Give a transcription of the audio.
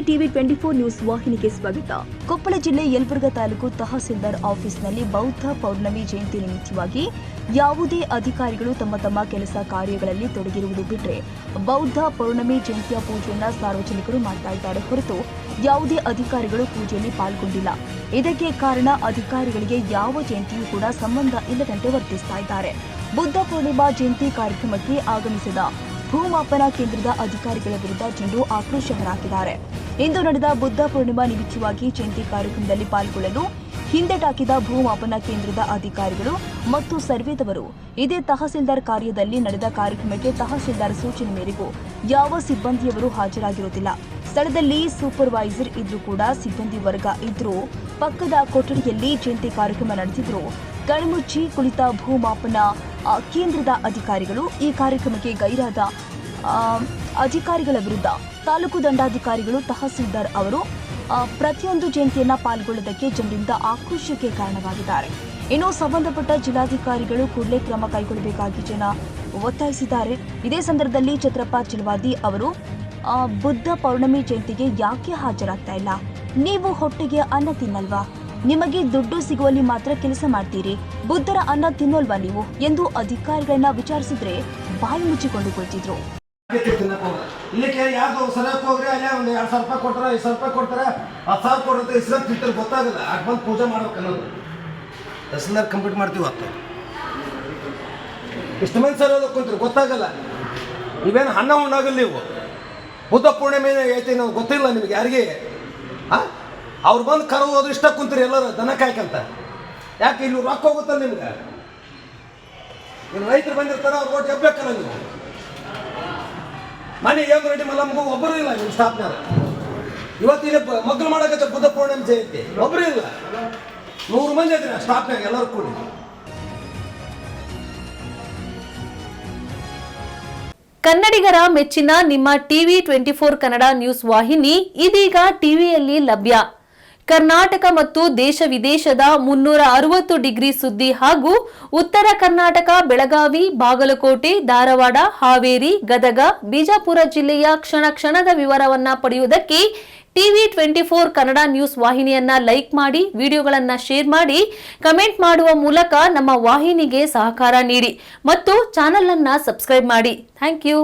TV 24 news ವಾಹಿನಿಗೆ ಸ್ವಾಗತ. ಕೊಪ್ಪಳ ಜಿಲ್ಲೆ ಯಲಬುರ್ಗಾ ತಾಲೂಕು ತಹಸೀಲ್ದಾರ್ ಆಫೀಸ್ನಲ್ಲಿ ಬೌದ್ಧ ಪೌರ್ಣಮಿ ಜಯಂತಿ ನಿಮಿತ್ತವಾಗಿ ಯಾವುದೇ ಅಧಿಕಾರಿಗಳು ತಮ್ಮ ಕೆಲಸ ಕಾರ್ಯಗಳಲ್ಲಿ ತೊಡಗಿರುವುದು ಬಿಟ್ಟರೆ ಬೌದ್ಧ ಪೌರ್ಣಮಿ ಜಯಂತಿಯ ಪೂಜೆಯನ್ನು ಸಾರ್ವಜನಿಕರು ಮಾಡ್ತಾ ಇದ್ದಾರೆ ಹೊರತು ಯಾವುದೇ ಅಧಿಕಾರಿಗಳು ಪೂಜೆಯಲ್ಲಿ ಪಾಲ್ಗೊಂಡಿಲ್ಲ. ಇದಕ್ಕೆ ಕಾರಣ ಅಧಿಕಾರಿಗಳಿಗೆ ಯಾವ ಜಯಂತಿಯೂ ಕೂಡ ಸಂಬಂಧ ಇಲ್ಲದಂತೆ ವರ್ತಿಸ್ತಾ ಇದ್ದಾರೆ. ಬುದ್ಧ ಪೂರ್ಣಿಮಾ ಜಯಂತಿ ಕಾರ್ಯಕ್ರಮಕ್ಕೆ ಆಗಮಿಸಿದ ಭೂಮಾಪನ ಕೇಂದ್ರದ ಅಧಿಕಾರಿಗಳ ವಿರುದ್ಧ ಜನರು ಆಕ್ರೋಶ ಹೊರಹಾಕಿದ್ದಾರೆ. ಇಂದು ನಡೆದ ಬುದ್ಧ ಪೂರ್ಣಿಮಾ ನಿಮಿತ್ತವಾಗಿ ಜಯಂತಿ ಕಾರ್ಯಕ್ರಮದಲ್ಲಿ ಪಾಲ್ಗೊಳ್ಳಲು ಹಿಂದೆಟಾಕಿದ ಭೂಮಾಪನ ಕೇಂದ್ರದ ಅಧಿಕಾರಿಗಳು ಮತ್ತು ಸರ್ವೇದವರು ಇದೇ ತಹಸೀಲ್ದಾರ್ ಕಾರ್ಯದಲ್ಲಿ ನಡೆದ ಕಾರ್ಯಕ್ರಮಕ್ಕೆ ತಹಸೀಲ್ದಾರ್ ಸೂಚನೆ ಮೇರೆಗೂ ಯಾವ ಸಿಬ್ಬಂದಿಯವರು ಹಾಜರಾಗಿರುವುದಿಲ್ಲ. ಸ್ಥಳದಲ್ಲಿ ಸೂಪರ್ವೈಸರ್ ಇದ್ರೂ ಕೂಡ ಸಿಬ್ಬಂದಿ ವರ್ಗ ಇದ್ರೂ ಪಕ್ಕದ ಕೊಠಡಿಯಲ್ಲಿ ಜಯಂತಿ ಕಾರ್ಯಕ್ರಮ ನಡೆದಿದ್ರು ಕಣ್ಮುಚ್ಚಿ ಕುಳಿತ ಭೂಮಾಪನ ಕೇಂದ್ರದ ಅಧಿಕಾರಿಗಳು ಈ ಕಾರ್ಯಕ್ರಮಕ್ಕೆ ಗೈರಾದ ಅಧಿಕಾರಿಗಳ ವಿರುದ್ಧ ತಾಲೂಕು ದಂಡಾಧಿಕಾರಿಗಳು ತಹಸೀಲ್ದಾರ್ ಅವರು ಪ್ರತಿಯೊಂದು ಜಯಂತಿಯನ್ನ ಪಾಲ್ಗೊಳ್ಳೋದಕ್ಕೆ ಜನರಿಂದ ಆಕ್ರೋಶಕ್ಕೆ ಕಾರಣವಾಗಿದ್ದಾರೆ. ಇನ್ನು ಸಂಬಂಧಪಟ್ಟ ಜಿಲ್ಲಾಧಿಕಾರಿಗಳು ಕೂಡಲೇ ಕ್ರಮ ಕೈಗೊಳ್ಳಬೇಕಾಗಿ ಜನ ಒತ್ತಾಯಿಸಿದ್ದಾರೆ. ಇದೇ ಸಂದರ್ಭದಲ್ಲಿ ಛತ್ರಪ್ಪ ಚಲವಾದಿ ಅವರು ಬುದ್ಧ ಪೌರ್ಣಮಿ ಜಯಂತಿಗೆ ಯಾಕೆ ಹಾಜರಾಗ್ತಾ ಇಲ್ಲ? ನೀವು ಹೊಟ್ಟೆಗೆ ಅನ್ನ ತಿನ್ನಲ್ವಾ? ನಿಮಗೆ ದುಡ್ಡು ಸಿಗುವಲ್ಲಿ ಮಾತ್ರ ಕೆಲಸ ಮಾಡ್ತೀರಿ, ಬುದ್ಧರ ಅನ್ನ ತಿನ್ನೋಲ್ವಾ ನೀವು ಎಂದು ಅಧಿಕಾರಿಗಳನ್ನ ವಿಚಾರಿಸಿದ್ರೆ ಬಾಯಿ ಮುಚ್ಚಿಕೊಂಡು ಕುಳಿತಿದ್ರು. ಇಲ್ಲಿಕ್ಕೆ ಯಾವ್ದು ಸರಿಯಕ್ಕೆ ಹೋಗ್ರಿ ಅಲ್ಲೇ ಒಂದು 2,000 ರೂಪಾಯಿ ಕೊಡ್ತಾರೆ, 5,000 ರೂಪಾಯಿ ಕೊಡ್ತಾರೆ, 10,000 ಕೊಡುತ್ತೆ, ಇಸ್ಲಾಂ ತಿಂತಾರೆ ಗೊತ್ತಾಗಲ್ಲ. ಆಗ ಬಂದು ಪೂಜೆ ಮಾಡ್ಬೇಕು ಅನ್ನೋದು ತಹಸೀಲ್ದಾರ್ ಕಂಪ್ಲೀಟ್ ಮಾಡ್ತೀವಿ. ಅತ್ತ ಇಷ್ಟು ಮಂದಿ ಸರ್ ಕುಂತ್ರಿ ಗೊತ್ತಾಗಲ್ಲ. ನೀವೇನು ಅನ್ನ ಉಣ್ಣಾಗಲ್ಲ. ನೀವು ಬುದ್ಧ ಪೂರ್ಣಿಮೆ ಐತಿ ನಾವು ಗೊತ್ತಿಲ್ಲ ನಿಮ್ಗೆ ಯಾರಿಗೆ. ಅವ್ರು ಬಂದು ಕರು ಹೋದ್ರೆ ಇಷ್ಟ ಕುಂತೀರಿ ಎಲ್ಲರೂ ದನ ಕಾಯ್ಕಂತ. ಯಾಕೆ ಇಲ್ಲಿ ರೊಕ್ಕ ಹೋಗುತ್ತಲ್ಲ ನಿಮ್ಗೆ? ಇನ್ನು ರೈತರು ಬಂದಿರ್ತಾರೆ, ಅವ್ರು ಓಟ್ ಎಬ್ಬೇಕಲ್ಲ ನೀವು. ಮನೆ ಏನು ರೆಡಿ ಮಲ್ಲಮ್ಮಗೂ ಒಬ್ಬರು ಇಲ್ಲ ನಿಮ್ಮ ಸ್ಟಾಫ್ನಾರ. ಇವತ್ತಿನ ಮಗ್ಳು ಮಾಡೋಕೆ ಬುದ್ಧ ಪೂರ್ಣಿಮೆ ಜಯಂತಿ ಒಬ್ಬರು ಇಲ್ಲ. 100 ಮಂದಿ ಇದ್ದೀರಿ ಸ್ಟಾಫ್ನಾಗ ಎಲ್ಲರೂ ಕೂಡಿ. ಕನ್ನಡಿಗರ ಮೆಚ್ಚಿನ ನಿಮ್ಮ ಟಿವಿ 24 ಕನ್ನಡ ನ್ಯೂಸ್ ವಾಹಿನಿ ಇದೀಗ ಟಿವಿಯಲ್ಲಿ ಲಭ್ಯ. ಕರ್ನಾಟಕ ಮತ್ತು ದೇಶ ವಿದೇಶದ 360 ಡಿಗ್ರಿ ಸುದ್ದಿ ಹಾಗೂ ಉತ್ತರ ಕರ್ನಾಟಕ, ಬೆಳಗಾವಿ, ಬಾಗಲಕೋಟೆ, ಧಾರವಾಡ, ಹಾವೇರಿ, ಗದಗ, ಬಿಜಾಪುರ ಜಿಲ್ಲೆಯ ಕ್ಷಣದ ವಿವರವನ್ನ ಪಡೆಯುವುದಕ್ಕೆ ಟಿವಿ 24 ಕನ್ನಡ ನ್ಯೂಸ್ ವಾಹಿನಿಯನ್ನ ಲೈಕ್ ಮಾಡಿ, ವಿಡಿಯೋಗಳನ್ನ ಶೇರ್ ಮಾಡಿ, ಕಮೆಂಟ್ ಮಾಡುವ ಮೂಲಕ ನಮ್ಮ ವಾಹಿನಿಗೆ ಸಹಕಾರ ನೀಡಿ ಮತ್ತು ಚಾನೆಲ್ ಅನ್ನ ಸಬ್ಸ್ಕ್ರೈಬ್ ಮಾಡಿ. Thank you.